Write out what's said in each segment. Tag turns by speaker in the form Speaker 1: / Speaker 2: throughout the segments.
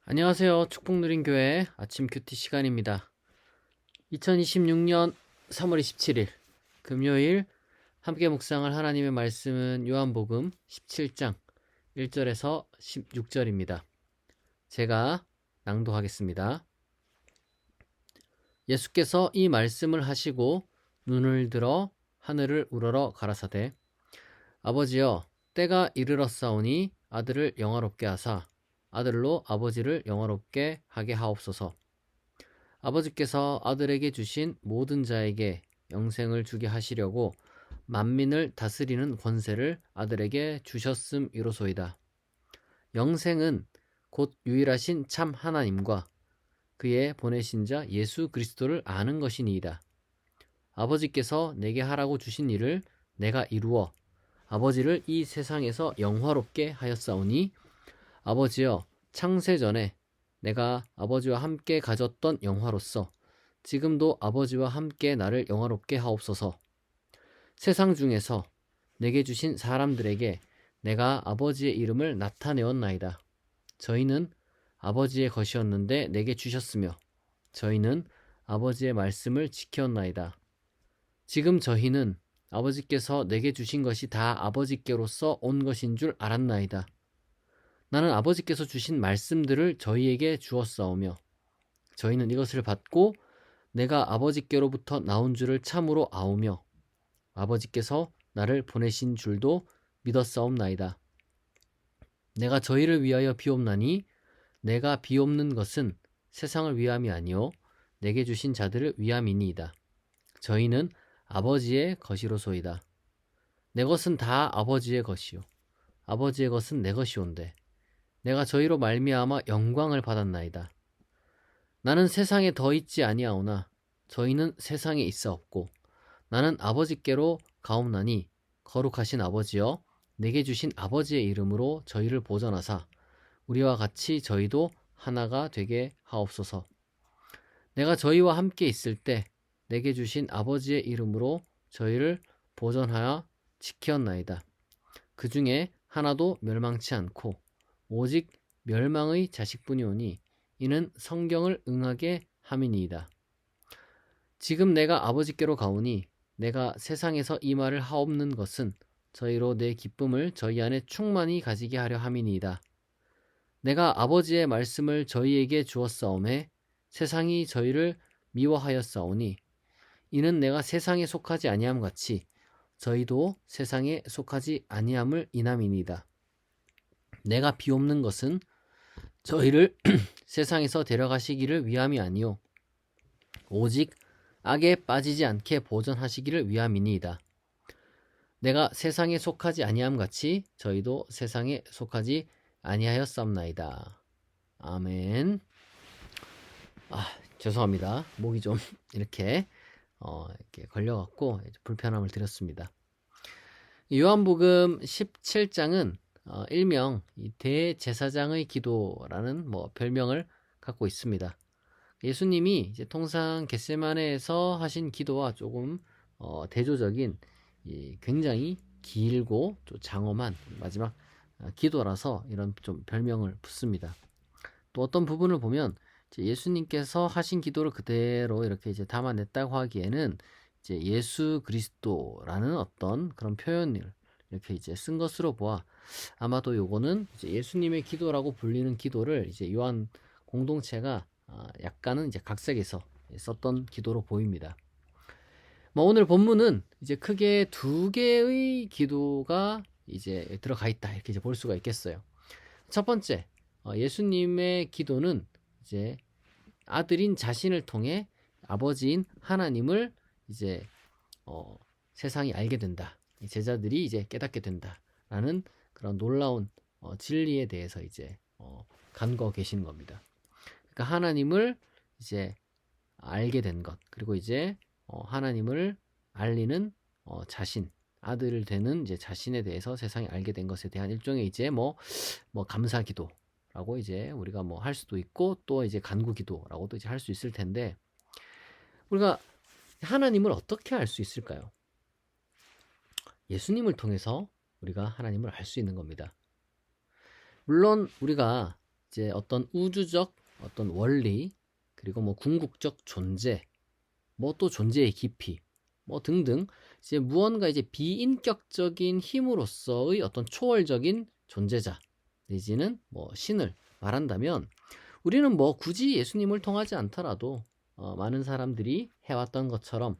Speaker 1: 안녕하세요. 축복누린교회 아침 큐티 시간입니다. 2026년 3월 27일 금요일 함께 묵상할 하나님의 말씀은 요한복음 17장 1절에서 16절입니다. 제가 낭독하겠습니다. 예수께서 이 말씀을 하시고 눈을 들어 하늘을 우러러 가라사대 아버지여 때가 이르렀사오니 아들을 영화롭게 하사 아들로 아버지를 영화롭게 하게 하옵소서. 아버지께서 아들에게 주신 모든 자에게 영생을 주게 하시려고 만민을 다스리는 권세를 아들에게 주셨음이로소이다. 영생은 곧 유일하신 참 하나님과 그의 보내신 자 예수 그리스도를 아는 것이니이다. 아버지께서 내게 하라고 주신 일을 내가 이루어 아버지를 이 세상에서 영화롭게 하였사오니 아버지여, 창세 전에 내가 아버지와 함께 가졌던 영화로서 지금도 아버지와 함께 나를 영화롭게 하옵소서. 세상 중에서 내게 주신 사람들에게 내가 아버지의 이름을 나타내었나이다. 저희는 아버지의 것이었는데 내게 주셨으며 저희는 아버지의 말씀을 지켰나이다. 지금 저희는 아버지께서 내게 주신 것이 다 아버지께로서 온 것인 줄 알았나이다. 나는 아버지께서 주신 말씀들을 저희에게 주었사오며 저희는 이것을 받고 내가 아버지께로부터 나온 줄을 참으로 아오며 아버지께서 나를 보내신 줄도 믿었사옵나이다. 내가 저희를 위하여 비옵나니 내가 비옵는 것은 세상을 위함이 아니요 내게 주신 자들을 위함이니이다. 저희는 아버지의 것이로소이다. 내 것은 다 아버지의 것이요 아버지의 것은 내 것이온데 내가 저희로 말미암아 영광을 받았나이다. 나는 세상에 더 있지 아니하오나 저희는 세상에 있사옵고 나는 아버지께로 가옵나니 거룩하신 아버지여 내게 주신 아버지의 이름으로 저희를 보전하사 우리와 같이 저희도 하나가 되게 하옵소서. 내가 저희와 함께 있을 때 내게 주신 아버지의 이름으로 저희를 보전하여 지켰나이다. 그 중에 하나도 멸망치 않고 오직 멸망의 자식뿐이오니 이는 성경을 응하게 함이니이다. 지금 내가 아버지께로 가오니 내가 세상에서 이 말을 하옵는 것은 저희로 내 기쁨을 저희 안에 충만히 가지게 하려 함이니이다. 내가 아버지의 말씀을 저희에게 주었사오매 세상이 저희를 미워하였사오니 이는 내가 세상에 속하지 아니함 같이 저희도 세상에 속하지 아니함을 인함이니이다. 내가 비옵는 것은 저희를 세상에서 데려가시기를 위함이 아니요 오직 악에 빠지지 않게 보전하시기를 위함이니이다. 내가 세상에 속하지 아니함 같이 저희도 세상에 속하지 아니하였사옵나이다. 아멘. 죄송합니다. 목이 좀 이렇게 걸려갖고 불편함을 드렸습니다. 요한복음 17장은 일명 대제사장의 기도라는 별명을 갖고 있습니다. 예수님이 이제 통상 겟세마네에서 하신 기도와 조금 대조적인 굉장히 길고 또 장엄한 마지막 기도라서 이런 좀 별명을 붙습니다. 또 어떤 부분을 보면 예수님께서 하신 기도를 그대로 이렇게 이제 담아냈다고 하기에는 이제 예수 그리스도라는 어떤 그런 표현을 이렇게 이제 쓴 것으로 보아 아마도 요거는 이제 예수님의 기도라고 불리는 기도를 이제 요한 공동체가 약간은 이제 각색해서 썼던 기도로 보입니다. 오늘 본문은 이제 크게 두 개의 기도가 이제 들어가 있다 이렇게 이제 볼 수가 있겠어요. 첫 번째, 예수님의 기도는 이제 아들인 자신을 통해 아버지인 하나님을 이제 세상이 알게 된다. 제자들이 이제 깨닫게 된다라는 그런 놀라운 진리에 대해서 이제 간구하고 계시는 겁니다. 그러니까 하나님을 이제 알게 된 것, 그리고 이제 하나님을 알리는 자신, 아들 되는 이제 자신에 대해서 세상이 알게 된 것에 대한 일종의 이제 감사 기도라고 이제 우리가 할 수도 있고 또 이제 간구 기도라고도 이제 할 수 있을 텐데 우리가 하나님을 어떻게 알 수 있을까요? 예수님을 통해서 우리가 하나님을 알 수 있는 겁니다. 물론 우리가 이제 어떤 우주적 어떤 원리, 그리고 뭐 궁극적 존재, 뭐 또 존재의 깊이, 뭐 등등 이제 무언가 이제 비인격적인 힘으로서의 어떤 초월적인 존재자 내지는 뭐 신을 말한다면, 우리는 뭐 굳이 예수님을 통하지 않더라도 많은 사람들이 해왔던 것처럼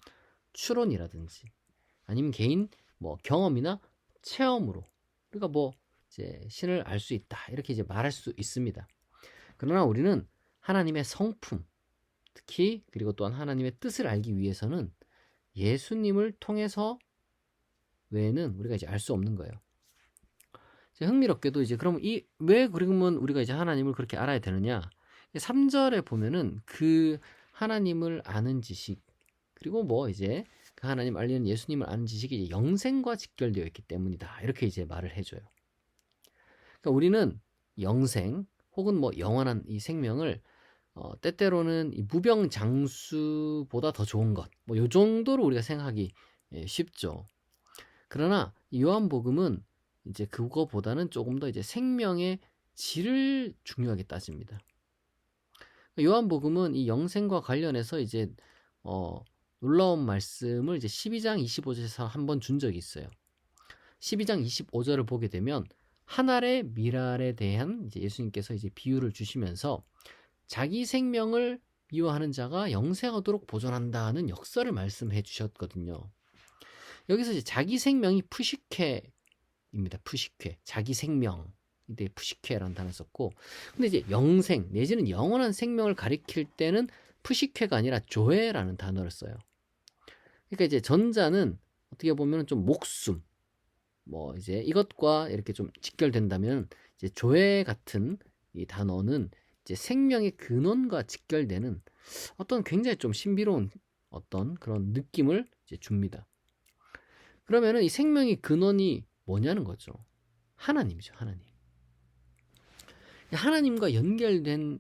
Speaker 1: 추론이라든지 아니면 개인 뭐 경험이나 체험으로 우리가 뭐 이제 신을 알 수 있다 이렇게 이제 말할 수 있습니다. 그러나 우리는 하나님의 성품, 특히 그리고 또한 하나님의 뜻을 알기 위해서는 예수님을 통해서 외에는 우리가 이제 알 수 없는 거예요. 흥미롭게도 이제 그럼 왜 그러면 우리가 이제 하나님을 그렇게 알아야 되느냐? 3절에 보면은 그 하나님을 아는 지식, 그리고 뭐 이제 그 하나님 알리는 예수님을 아는 지식이 이제 영생과 직결되어 있기 때문이다. 이렇게 이제 말을 해줘요. 그러니까 우리는 영생 혹은 뭐 영원한 이 생명을 때때로는 이 무병장수보다 더 좋은 것, 뭐 요 정도로 우리가 생각하기 쉽죠. 그러나 요한복음은 이제 그거보다는 조금 더 이제 생명의 질을 중요하게 따집니다. 요한복음은 이 영생과 관련해서 이제 놀라운 말씀을 이제 12장 25절에서 한번 준 적이 있어요. 12장 25절을 보게 되면 한 알의 밀알에 대한 이제 예수님께서 이제 비유를 주시면서 자기 생명을 미워하는 자가 영생하도록 보존한다는 역사를 말씀해 주셨거든요. 여기서 이제 자기 생명이 푸시케입니다. 푸시케, 자기 생명. 이때 푸시케라는 단어 썼고, 근데 이제 영생 내지는 영원한 생명을 가리킬 때는 푸시케가 아니라 조에라는 단어를 써요. 그러니까 이제 전자는 어떻게 보면 좀 목숨, 뭐 이제 이것과 이렇게 좀 직결된다면, 이제 조에 같은 이 단어는 이제 생명의 근원과 직결되는 어떤 굉장히 좀 신비로운 어떤 그런 느낌을 이제 줍니다. 그러면은 이 생명의 근원이 뭐냐는 거죠. 하나님이죠, 하나님. 하나님과 연결된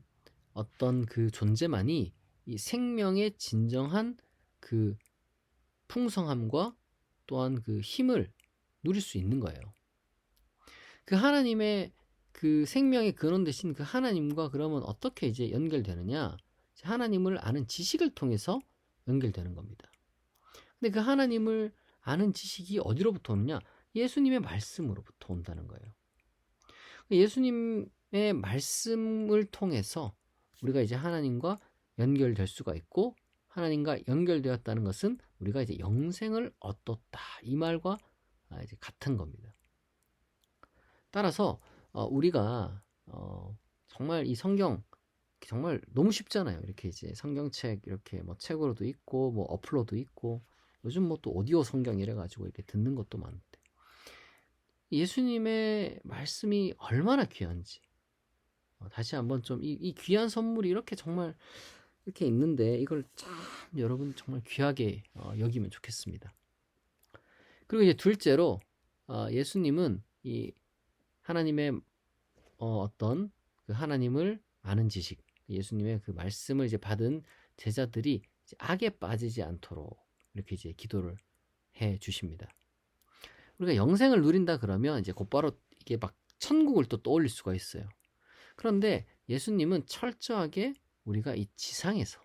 Speaker 1: 어떤 그 존재만이 이 생명의 진정한 그 풍성함과 또한 그 힘을 누릴 수 있는 거예요. 그 하나님의 그 생명의 근원 되신 그 하나님과 그러면 어떻게 이제 연결되느냐? 하나님을 아는 지식을 통해서 연결되는 겁니다. 근데 그 하나님을 아는 지식이 어디로부터 오느냐? 예수님의 말씀으로부터 온다는 거예요. 예수님의 말씀을 통해서 우리가 이제 하나님과 연결될 수가 있고, 하나님과 연결되었다는 것은 우리가 이제 영생을 얻었다 이 말과 이제 같은 겁니다. 따라서 우리가 정말 이 성경 정말 너무 쉽잖아요. 이렇게 이제 성경책 이렇게 뭐 책으로도 있고 뭐 어플로도 있고, 요즘 뭐 또 오디오 성경 이래 가지고 이렇게 듣는 것도 많은데, 예수님의 말씀이 얼마나 귀한지 다시 한번 좀 이 귀한 선물이 이렇게 정말 이렇게 있는데 이걸 참 여러분 정말 귀하게 여기면 좋겠습니다. 그리고 이제 둘째로 예수님은 이 하나님의 어떤 그 하나님을 아는 지식, 예수님의 그 말씀을 이제 받은 제자들이 이제 악에 빠지지 않도록 이렇게 이제 기도를 해 주십니다. 우리가 영생을 누린다 그러면 이제 곧바로 이게 막 천국을 또 떠올릴 수가 있어요. 그런데 예수님은 철저하게 우리가 이 지상에서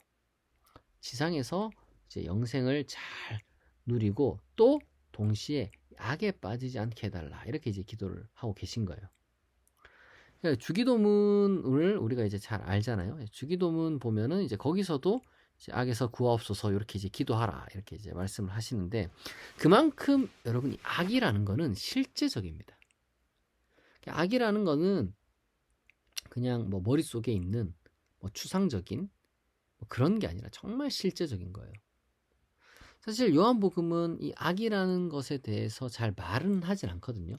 Speaker 1: 이제 영생을 잘 누리고 또 동시에 악에 빠지지 않게 해달라 이렇게 이제 기도를 하고 계신 거예요. 주기도문을 우리가 이제 잘 알잖아요. 주기도문 보면은 이제 거기서도 이제 악에서 구하옵소서 이렇게 이제 기도하라 이렇게 이제 말씀을 하시는데, 그만큼 여러분 이 악이라는 거는 실제적입니다. 악이라는 거는 그냥 뭐 머릿속에 있는 뭐 추상적인 뭐 그런 게 아니라 정말 실제적인 거예요. 사실 요한복음은 이 악이라는 것에 대해서 잘 말은 하진 않거든요.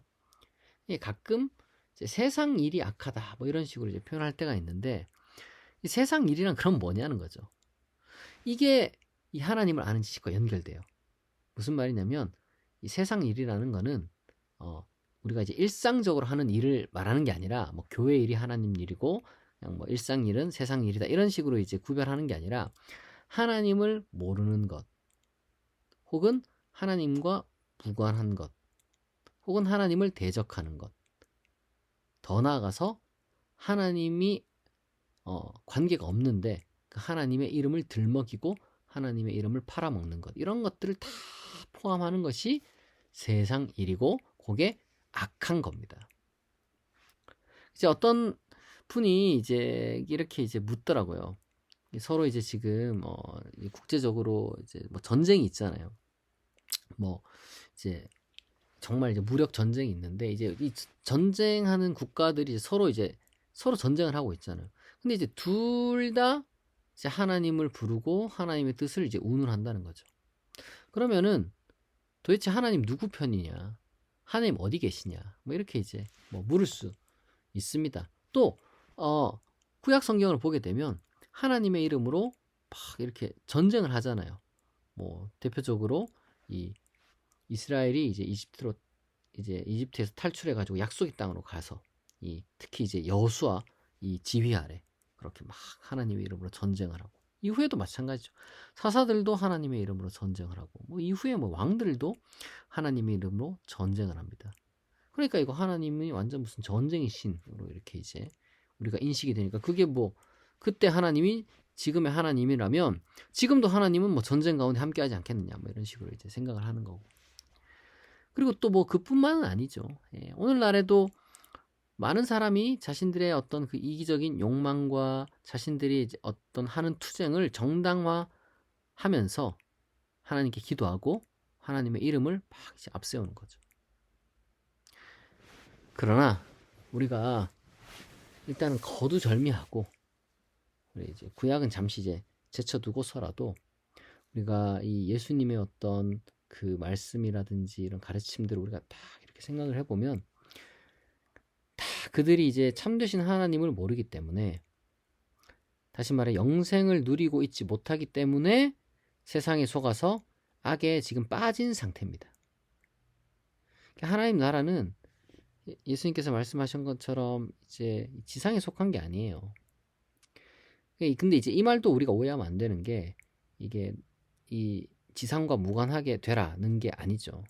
Speaker 1: 가끔 이제 세상 일이 악하다 뭐 이런 식으로 이제 표현할 때가 있는데, 이 세상 일이란 그럼 뭐냐는 거죠. 이게 이 하나님을 아는 지식과 연결돼요. 무슨 말이냐면 이 세상 일이라는 거는 우리가 이제 일상적으로 하는 일을 말하는 게 아니라 뭐 교회 일이 하나님 일이고 그냥 뭐 일상 일은 세상 일이다 이런 식으로 이제 구별하는 게 아니라, 하나님을 모르는 것, 혹은 하나님과 무관한 것, 혹은 하나님을 대적하는 것, 더 나아가서 하나님이 관계가 없는데 그 하나님의 이름을 들먹이고 하나님의 이름을 팔아먹는 것, 이런 것들을 다 포함하는 것이 세상 일이고 그게 악한 겁니다. 이제 어떤 분이 이제 이렇게 이제 묻더라고요. 서로 이제 지금 국제적으로 이제 뭐 전쟁이 있잖아요. 뭐 이제 정말 이제 무력 전쟁이 있는데 이제 이 전쟁하는 국가들이 서로 전쟁을 하고 있잖아요. 근데 이제 둘 다 이제 하나님을 부르고 하나님의 뜻을 이제 운운한다는 거죠. 그러면은 도대체 하나님 누구 편이냐? 하나님 어디 계시냐? 뭐 이렇게 이제 뭐 물을 수 있습니다. 또 구약 성경을 보게 되면 하나님의 이름으로 막 이렇게 전쟁을 하잖아요. 뭐 대표적으로 이 이스라엘이 이제 이집트에서 탈출해 가지고 약속의 땅으로 가서 특히 이제 여호수아 이 지휘 아래 그렇게 막 하나님의 이름으로 전쟁을 하고, 이후에도 마찬가지죠. 사사들도 하나님의 이름으로 전쟁을 하고, 뭐 이후에 뭐 왕들도 하나님의 이름으로 전쟁을 합니다. 그러니까 이거 하나님이 완전 무슨 전쟁의 신으로 이렇게 이제 우리가 인식이 되니까, 그게 뭐 그때 하나님이 지금의 하나님이라면 지금도 하나님은 뭐 전쟁 가운데 함께하지 않겠느냐, 뭐 이런 식으로 이제 생각을 하는 거고. 그리고 또 뭐 그뿐만은 아니죠. 오늘날에도 많은 사람이 자신들의 어떤 그 이기적인 욕망과 자신들이 이제 어떤 하는 투쟁을 정당화하면서 하나님께 기도하고 하나님의 이름을 막 이제 앞세우는 거죠. 그러나 우리가 일단은 거두절미하고, 우리 이제 구약은 잠시 이제 제쳐두고서라도 우리가 이 예수님의 어떤 그 말씀이라든지 이런 가르침들을 우리가 딱 이렇게 생각을 해보면, 다 그들이 이제 참되신 하나님을 모르기 때문에, 다시 말해 영생을 누리고 있지 못하기 때문에 세상에 속아서 악에 지금 빠진 상태입니다. 하나님 나라는 예수님께서 말씀하신 것처럼 이제 지상에 속한 게 아니에요. 근데 이제 이 말도 우리가 오해하면 안 되는 게, 이게 이 지상과 무관하게 되라는 게 아니죠.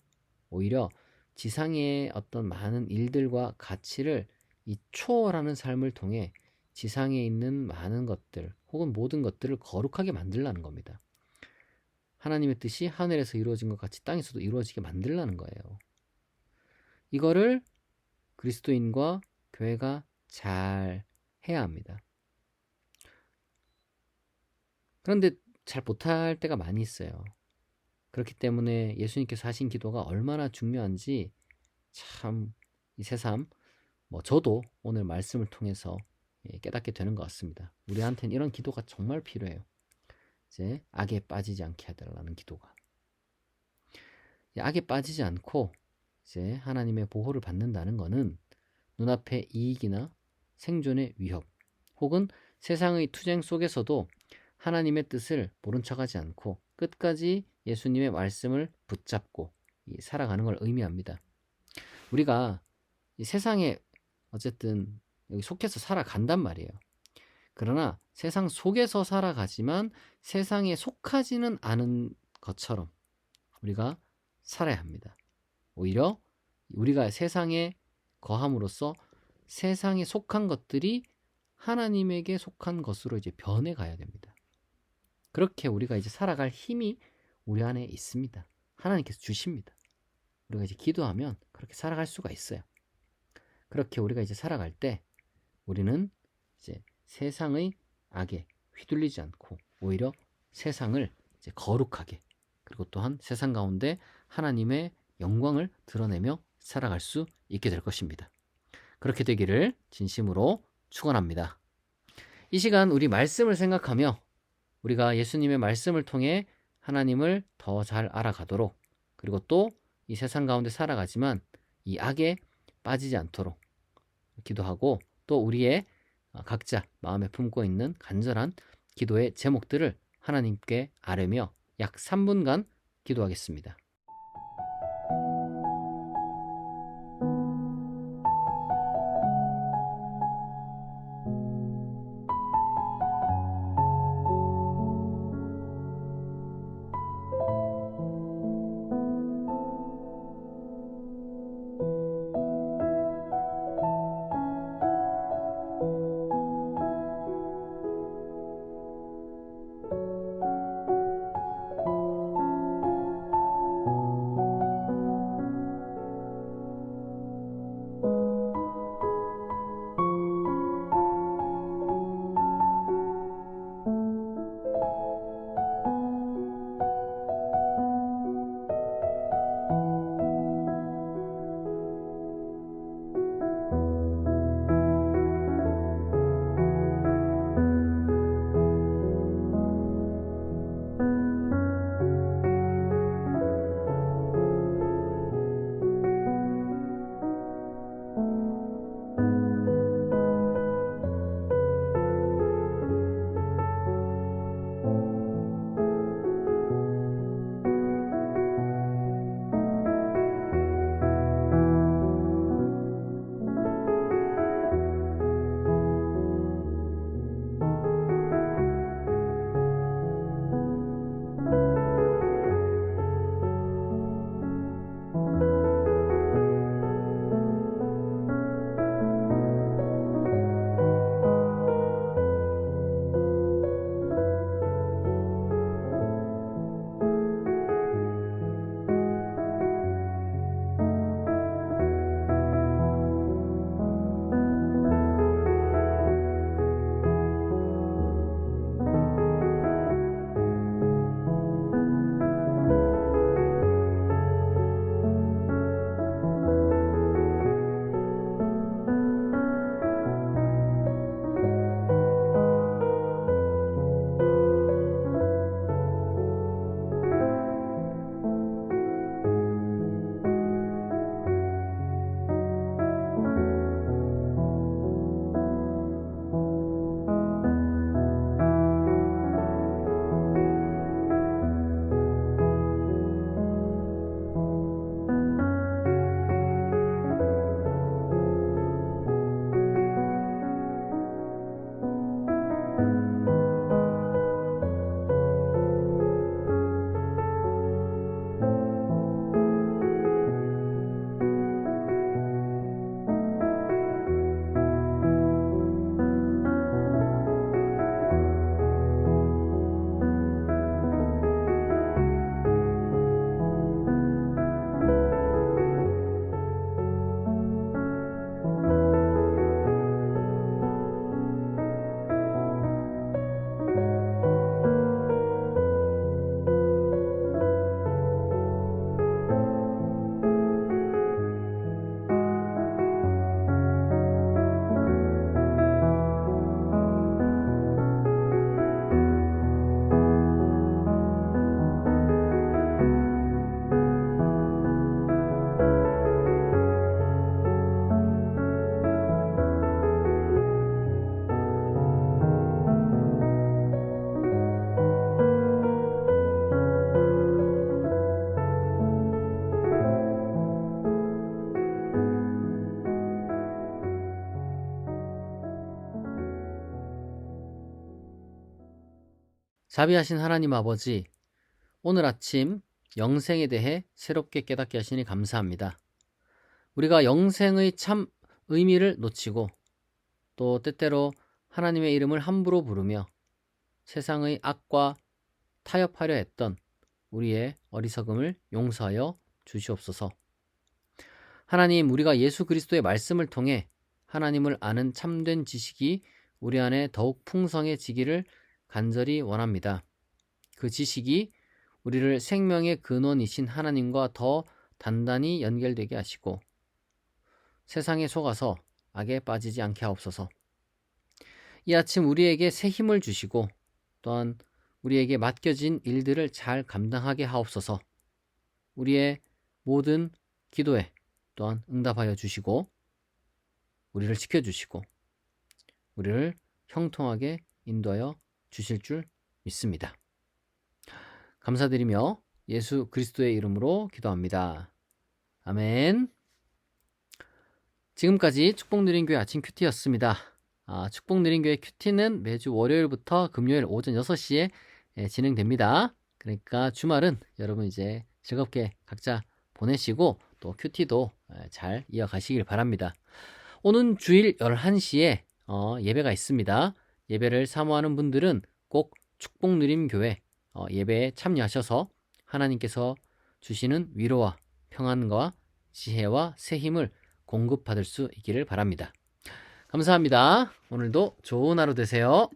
Speaker 1: 오히려 지상의 어떤 많은 일들과 가치를 이 초월하는 삶을 통해 지상에 있는 많은 것들 혹은 모든 것들을 거룩하게 만들라는 겁니다. 하나님의 뜻이 하늘에서 이루어진 것 같이 땅에서도 이루어지게 만들라는 거예요. 이거를 그리스도인과 교회가 잘 해야 합니다. 그런데 잘 못할 때가 많이 있어요. 그렇기 때문에 예수님께서 하신 기도가 얼마나 중요한지 참 이 새삼 뭐 저도 오늘 말씀을 통해서 깨닫게 되는 것 같습니다. 우리한테는 이런 기도가 정말 필요해요. 이제 악에 빠지지 않게 해달라는 기도가. 악에 빠지지 않고 이제 하나님의 보호를 받는다는 것은 눈앞의 이익이나 생존의 위협 혹은 세상의 투쟁 속에서도 하나님의 뜻을 모른 척하지 않고 끝까지 예수님의 말씀을 붙잡고 살아가는 걸 의미합니다. 우리가 이 세상에 어쨌든 여기 속해서 살아간단 말이에요. 그러나 세상 속에서 살아가지만 세상에 속하지는 않은 것처럼 우리가 살아야 합니다. 오히려 우리가 세상에 거함으로써 세상에 속한 것들이 하나님에게 속한 것으로 이제 변해가야 됩니다. 그렇게 우리가 이제 살아갈 힘이 우리 안에 있습니다. 하나님께서 주십니다. 우리가 이제 기도하면 그렇게 살아갈 수가 있어요. 그렇게 우리가 이제 살아갈 때 우리는 이제 세상의 악에 휘둘리지 않고 오히려 세상을 이제 거룩하게, 그리고 또한 세상 가운데 하나님의 영광을 드러내며 살아갈 수 있게 될 것입니다. 그렇게 되기를 진심으로 축원합니다. 이 시간 우리 말씀을 생각하며 우리가 예수님의 말씀을 통해 하나님을 더 잘 알아가도록, 그리고 또 이 세상 가운데 살아가지만 이 악에 빠지지 않도록 기도하고, 또 우리의 각자 마음에 품고 있는 간절한 기도의 제목들을 하나님께 아뢰며 약 3분간 기도하겠습니다. 자비하신 하나님 아버지, 오늘 아침 영생에 대해 새롭게 깨닫게 하시니 감사합니다. 우리가 영생의 참 의미를 놓치고 또 때때로 하나님의 이름을 함부로 부르며 세상의 악과 타협하려 했던 우리의 어리석음을 용서하여 주시옵소서. 하나님, 우리가 예수 그리스도의 말씀을 통해 하나님을 아는 참된 지식이 우리 안에 더욱 풍성해지기를 간절히 원합니다. 그 지식이 우리를 생명의 근원이신 하나님과 더 단단히 연결되게 하시고 세상에 속아서 악에 빠지지 않게 하옵소서. 이 아침 우리에게 새 힘을 주시고 또한 우리에게 맡겨진 일들을 잘 감당하게 하옵소서. 우리의 모든 기도에 또한 응답하여 주시고 우리를 지켜주시고 우리를 형통하게 인도하여 주실 줄 믿습니다. 감사드리며 예수 그리스도의 이름으로 기도합니다. 아멘. 지금까지 축복누린교회 아침 큐티였습니다. 축복누린교회 큐티는 매주 월요일부터 금요일 오전 6시에 진행됩니다. 그러니까 주말은 여러분 이제 즐겁게 각자 보내시고 또 큐티도 잘 이어가시길 바랍니다. 오는 주일 11시에 예배가 있습니다. 예배를 사모하는 분들은 꼭 축복누림교회 예배에 참여하셔서 하나님께서 주시는 위로와 평안과 지혜와 새 힘을 공급받을 수 있기를 바랍니다. 감사합니다. 오늘도 좋은 하루 되세요.